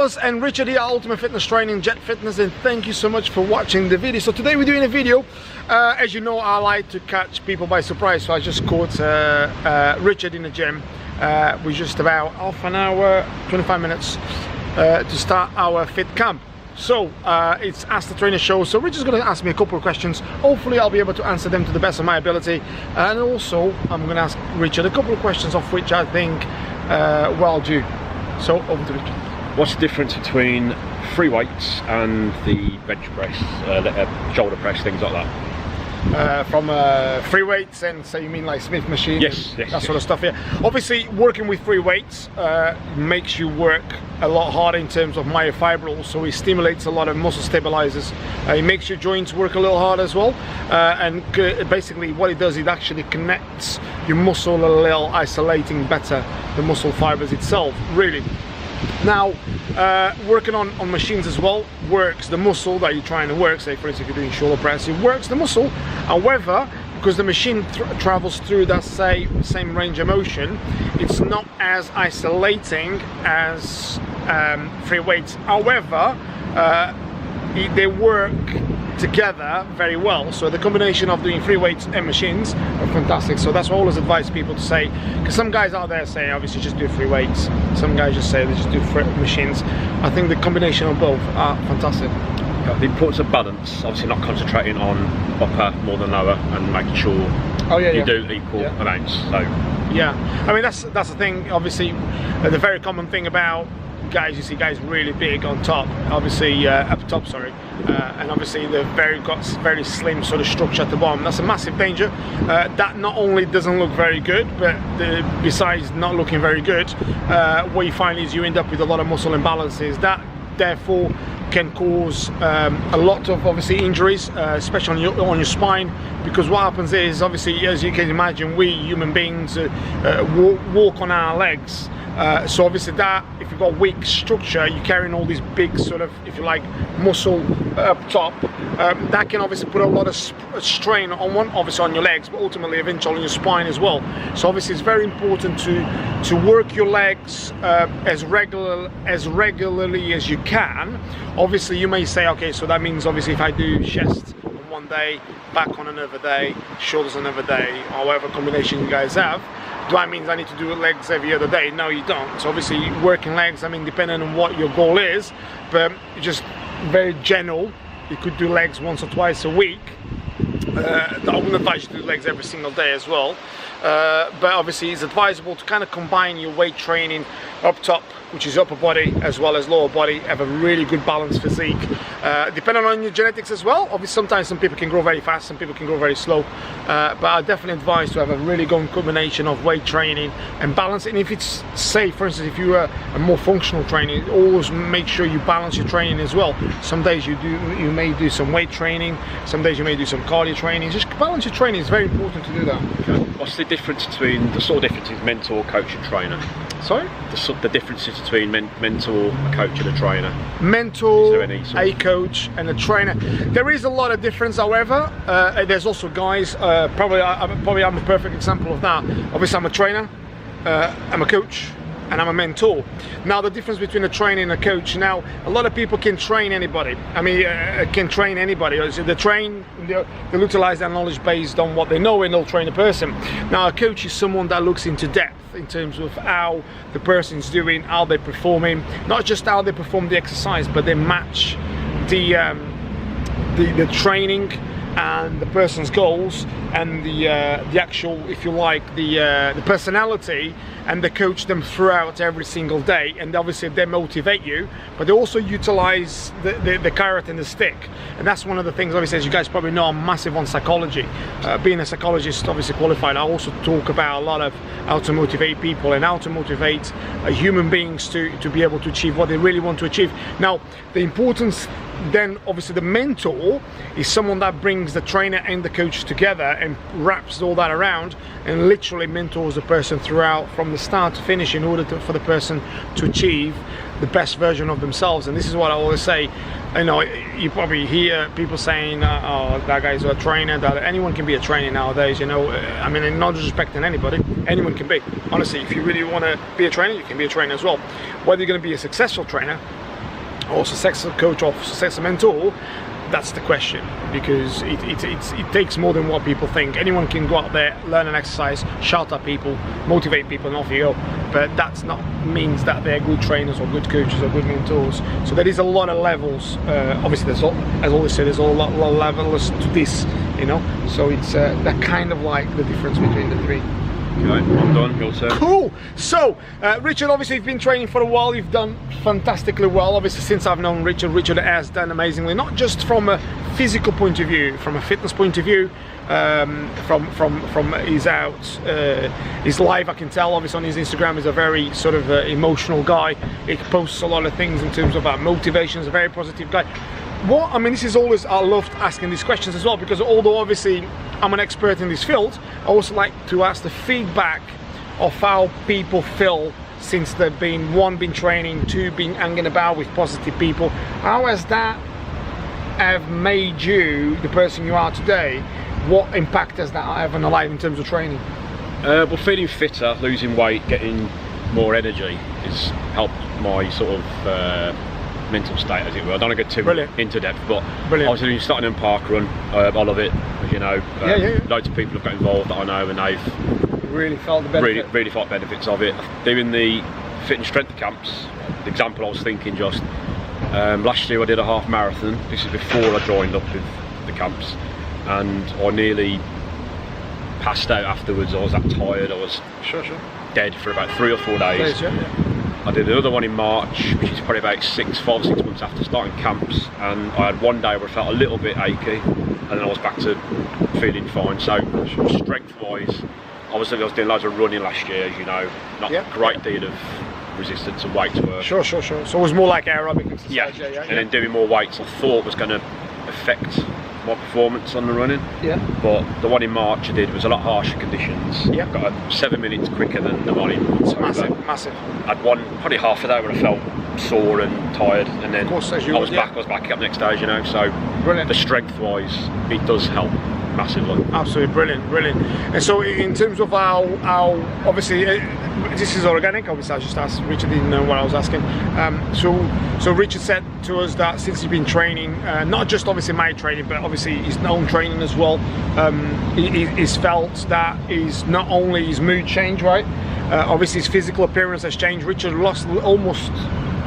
fellas, and Richard here, Ultimate Fitness Training, Jet Fitness, and thank you so much for watching the video. So today we're doing a video. As you know, I like to catch people by surprise, so I just caught Richard in the gym. We're just about half an hour, 25 minutes to start our fit camp. So it's Ask the Trainer show, so Richard's going to ask me a couple of questions. Hopefully I'll be able to answer them to the best of my ability, and also I'm going to ask Richard a couple of questions of which I think well due. So over to Richard. What's the difference between free weights and the bench press, shoulder press, things like that? From free weights, and so you mean like Smith machine? Yes, that sort of stuff. Yeah. Obviously, working with free weights makes you work a lot harder in terms of myofibrils, so it stimulates a lot of muscle stabilizers. It makes your joints work a little harder as well, and basically what it does, it actually connects your muscle a little, isolating better the muscle fibers itself, really. Now, working on machines as well works the muscle that you're trying to work. Say for instance, if you're doing shoulder press, it works the muscle. However, because the machine travels through that same range of motion, it's not as isolating as free weights. However, they work together very well, so the combination of doing free weights and machines are fantastic. So that's what I always advise people to say, because some guys out there say obviously just do free weights, some guys just say they just do free machines. I think the combination of both are fantastic. The importance of balance, obviously not concentrating on upper more than lower, and making sure you do equal amounts. So yeah, I mean that's the thing. Obviously the very common thing about guys, you see guys really big on top, obviously up top, sorry, and obviously they've got very slim sort of structure at the bottom. That's a massive danger. That not only doesn't look very good, but besides not looking very good, what you find is you end up with a lot of muscle imbalances that therefore can cause a lot of obviously injuries, especially on your spine, because what happens is obviously, as you can imagine, we human beings walk on our legs. So obviously that, if you've got weak structure, you're carrying all these big sort of, if you like, muscle up top, that can obviously put a lot of strain on obviously on your legs, but ultimately eventually on your spine as well. So obviously it's very important to work your legs as regularly as you can. Obviously you may say, okay, so that means obviously if I do chest on one day, back on another day, shoulders another day, or whatever combination you guys have, do I mean I need to do legs every other day? No, you don't. So obviously working legs, I mean, depending on what your goal is, but just very general, you could do legs once or twice a week. I wouldn't advise you to do legs every single day as well, but obviously it's advisable to kind of combine your weight training up top, which is upper body as well as lower body, have a really good balanced physique, depending on your genetics as well. Obviously sometimes some people can grow very fast, some people can grow very slow, but I definitely advise to have a really good combination of weight training and balance. And if it's, say for instance, if you are a more functional trainer, always make sure you balance your training as well. Some days you may do some weight training, some days you may do some cardio training. Just balance your training. Is very important to do that. Okay. What's the difference between mentor, coach and trainer? Sorry? The differences between mentor, a coach and a trainer. Mentor, a coach and a trainer. There is a lot of difference, however. There's also guys, probably I'm a perfect example of that. Obviously I'm a trainer, I'm a coach, and I'm a mentor. Now the difference between a trainer and a coach, now a lot of people can train anybody. I mean, can train anybody. So they utilize their knowledge based on what they know, and they'll train a person. Now a coach is someone that looks into depth in terms of how the person's doing, how they're performing, not just how they perform the exercise, but they match the training and the person's goals and the actual, if you like, the personality, and they coach them throughout every single day. And obviously they motivate you, but they also utilize the carrot and the stick. And that's one of the things, obviously, as you guys probably know, I'm massive on psychology. Being a psychologist, obviously qualified, I also talk about a lot of how to motivate people and how to motivate human beings to be able to achieve what they really want to achieve. Now the importance then, obviously the mentor is someone that brings the trainer and the coach together and wraps all that around and literally mentors the person throughout from the start to finish, in order for the person to achieve the best version of themselves. And this is what I always say, you know, you probably hear people saying, oh, that guy's a trainer, that anyone can be a trainer nowadays, you know. I mean, not disrespecting anybody, anyone can be. Honestly, if you really want to be a trainer, you can be a trainer as well. Whether you're going to be a successful trainer or success coach or success mentor, that's the question, because it takes more than what people think. Anyone can go out there, learn an exercise, shout at people, motivate people, and off you go. But that's not means that they're good trainers or good coaches or good mentors. So there is a lot of levels. Obviously, there's as always said, there's a lot of levels to this, you know. So it's that kind of like the difference between the three. Okay, I'm done. Your turn. Cool. So, Richard, obviously you've been training for a while. You've done fantastically well. Obviously, since I've known Richard, Richard has done amazingly. Not just from a physical point of view, from a fitness point of view. From his life, I can tell. Obviously, on his Instagram, he's a very sort of emotional guy. He posts a lot of things in terms of motivation. He's a very positive guy. I mean, this is always, I love asking these questions as well, because although obviously I'm an expert in this field, I also like to ask the feedback of how people feel since they've been training, 2, been hanging about with positive people. How has that have made you the person you are today? What impact has that have on your life in terms of training? Well, feeling fitter, losing weight, getting more energy has helped my sort of mental state, as it were. I don't want to get too into depth, but obviously starting in park run, I love it, as you know. Loads of people have got involved that I know, and they've really felt the benefit. Really felt benefits of it. Doing the fit and strength camps, the example I was thinking just, last year I did a half marathon. This is before I joined up with the camps, and I nearly passed out afterwards. I was that tired, I was dead for about 3 or 4 days. I did another one in March, which is probably about 5 or 6 months after starting camps, and I had one day where I felt a little bit achy, and then I was back to feeling fine. So strength-wise, obviously I was doing loads of running last year, as you know, not a great deal of resistance and weight work. Sure. So it was more like aerobic exercise. And then doing more weights I thought was going to affect my performance on the running. But the one in March I did was a lot harsher conditions. Got 7 minutes quicker than the one in October. Massive. I had one, probably half a day where I felt sore and tired, and then I was back up next day, you know. So the strength wise, it does help massively. Absolutely brilliant. And so in terms of how obviously this is organic, obviously I just asked, Richard didn't know what I was asking. So Richard said to us that since he's been training, not just obviously my training, but obviously his own training as well, he's felt that is not only his mood change, right? Obviously his physical appearance has changed. Richard lost almost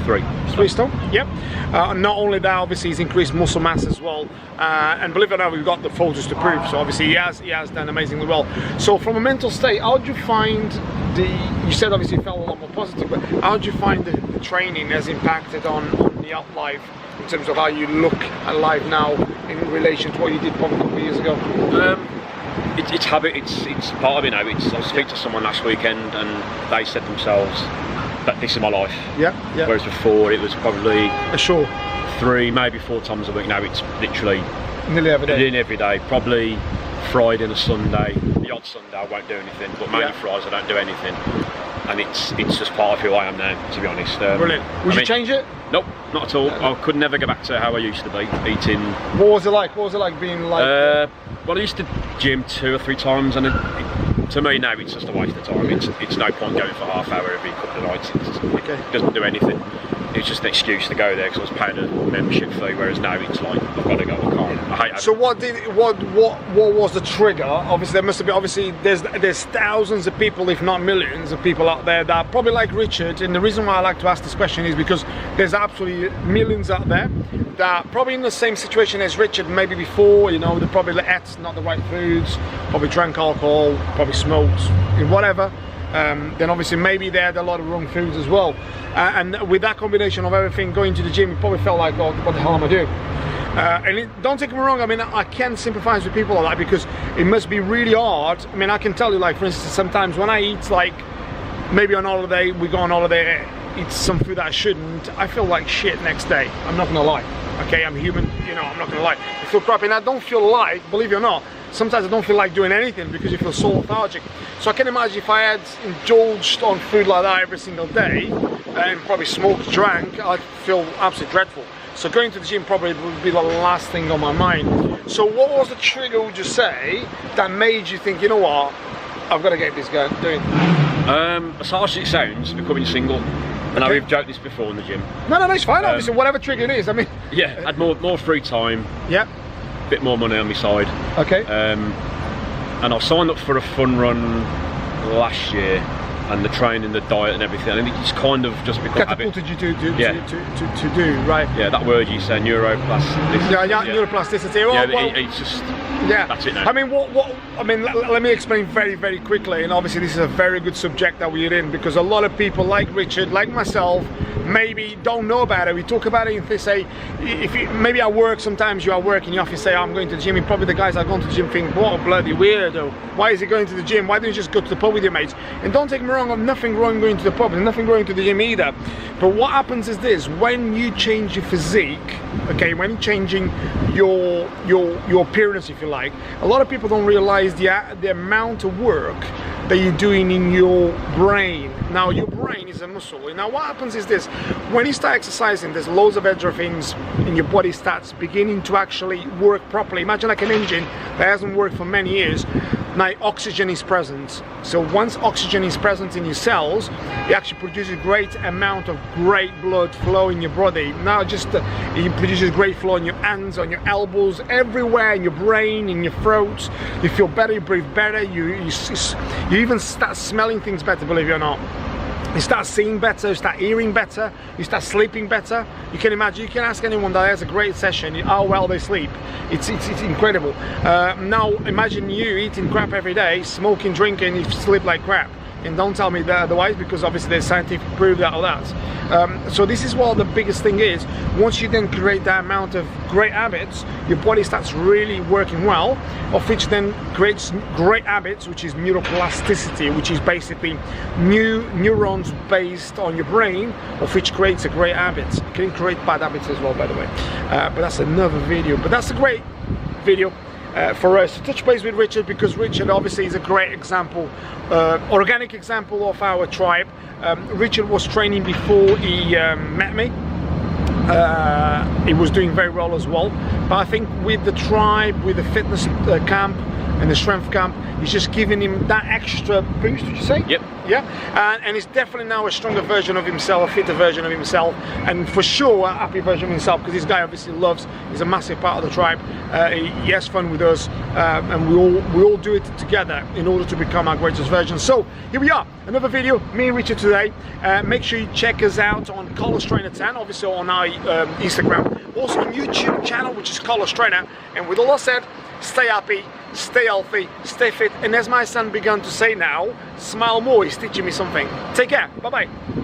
3 stone. Not only that, obviously he's increased muscle mass as well, and believe it or not, we've got the photos to prove. So obviously he has done amazingly well. So from a mental state, how do you find you said obviously you felt a lot more positive, but how do you find the training has impacted on the life in terms of how you look at life now in relation to what you did probably a couple of years ago? It's habit, it's part of it now. I was speaking to someone last weekend and they said themselves that this is my life. Whereas before it was probably 3, maybe 4 times a week. Now it's literally nearly every day. Probably Friday and a Sunday. The odd Sunday I won't do anything, but mainly Fridays I don't do anything. And it's just part of who I am now, to be honest. Brilliant. Would you change it? Nope, not at all. I could never go back to how I used to be, eating. What was it like? What was it like being like? Well, I used to gym 2 or 3 times, and to me now it's just a waste of time. It's no point going for half hour every couple of nights. It doesn't do anything. It's just an excuse to go there because I was paying a membership fee, whereas now it's like I've got to go. I can't. I hate it. So what was the trigger? Obviously there must have been. There's thousands of people, if not millions of people out there that are probably like Richard. And the reason why I like to ask this question is because there's absolutely millions out there that are probably in the same situation as Richard, maybe before. You know, they probably ate not the right foods, probably drank alcohol, probably smoked, whatever. Then obviously maybe they had a lot of wrong foods as well, and with that combination of everything, going to the gym, you probably felt like, oh, what the hell am I doing? Don't take me wrong, I mean, I can sympathize with people like that because it must be really hard. I mean, I can tell you, like, for instance, sometimes when I eat, like, maybe on holiday, we go on holiday, eat some food that I shouldn't, I feel like shit next day. I'm not gonna lie. Okay, I'm human, you know, I'm not gonna lie. I feel crappy, and I don't feel like, believe it or not, sometimes I don't feel like doing anything because you feel so lethargic. So I can imagine if I had indulged on food like that every single day and probably smoked, drank, I'd feel absolutely dreadful. So going to the gym probably would be the last thing on my mind. So what was the trigger, would you say, that made you think, you know what, I've got to get this guy doing? As harsh as it sounds, becoming single. I know we've joked this before in the gym. No, it's fine. Obviously, whatever trigger it is. I mean, yeah, had more free time. Yeah. Bit more money on my side. Okay. And I signed up for a fun run last year, and the training, the diet, and everything. I think it's kind of just become catapulted you to do, right? Yeah, that word you said, neuroplasticity. Yeah, neuroplasticity. Well, it's just that's it now. I mean, let me explain very, very quickly. And obviously, this is a very good subject that we're in, because a lot of people like Richard, like myself, maybe don't know about it. We talk about it if they say, maybe at work, sometimes you are working in the office, say, I'm going to the gym, and probably the guys that are going to the gym think, what a bloody weirdo. Why is he going to the gym? Why don't you just go to the pub with your mates? And don't take me wrong, I'm nothing wrong going to the pub, there's nothing wrong to the gym either. But what happens is this: when you change your physique, okay, when you're changing your appearance, if you like, a lot of people don't realize the amount of work that you're doing in your brain. Now, your brain is a muscle. And now what happens is this: when you start exercising, there's loads of endorphins in your body starts beginning to actually work properly. Imagine like an engine that hasn't worked for many years. Now oxygen is present. So once oxygen is present in your cells, it actually produces a great amount of great blood flow in your body. Now it produces great flow in your hands, on your elbows, everywhere, in your brain, in your throat. You feel better, you breathe better, you even start smelling things better, believe it or not. You start seeing better, you start hearing better, you start sleeping better. You can imagine, you can ask anyone that has a great session how well they sleep. It's incredible. Now imagine you eating crap every day, smoking, drinking, you sleep like crap. And don't tell me that otherwise, because obviously there's scientific proof that all that. So this is what the biggest thing is. Once you then create that amount of great habits, your body starts really working well, of which then creates great habits, which is neuroplasticity, which is basically new neurons based on your brain, of which creates a great habit. It can create bad habits as well, by the way. But that's another video. But that's a great video. For us to touch base with Richard, because Richard obviously is a great example, organic example of our tribe. Richard was training before he met me. He was doing very well as well, but I think with the tribe, with the fitness camp and the strength camp, he's just giving him that extra boost, would you say? Yep. Yeah, and he's definitely now a stronger version of himself, a fitter version of himself, and for sure a happy version of himself, because this guy obviously he's a massive part of the tribe. He has fun with us, and we all do it together in order to become our greatest version. So here we are, another video, me and Richard today. Make sure you check us out on Carlos Trainer 10, obviously on our Instagram, also on YouTube channel, which is Carlos Trainer. And with all that said, stay happy, stay healthy, stay fit, and as my son began to say now, smile more. He's teaching me something. Take care. Bye bye.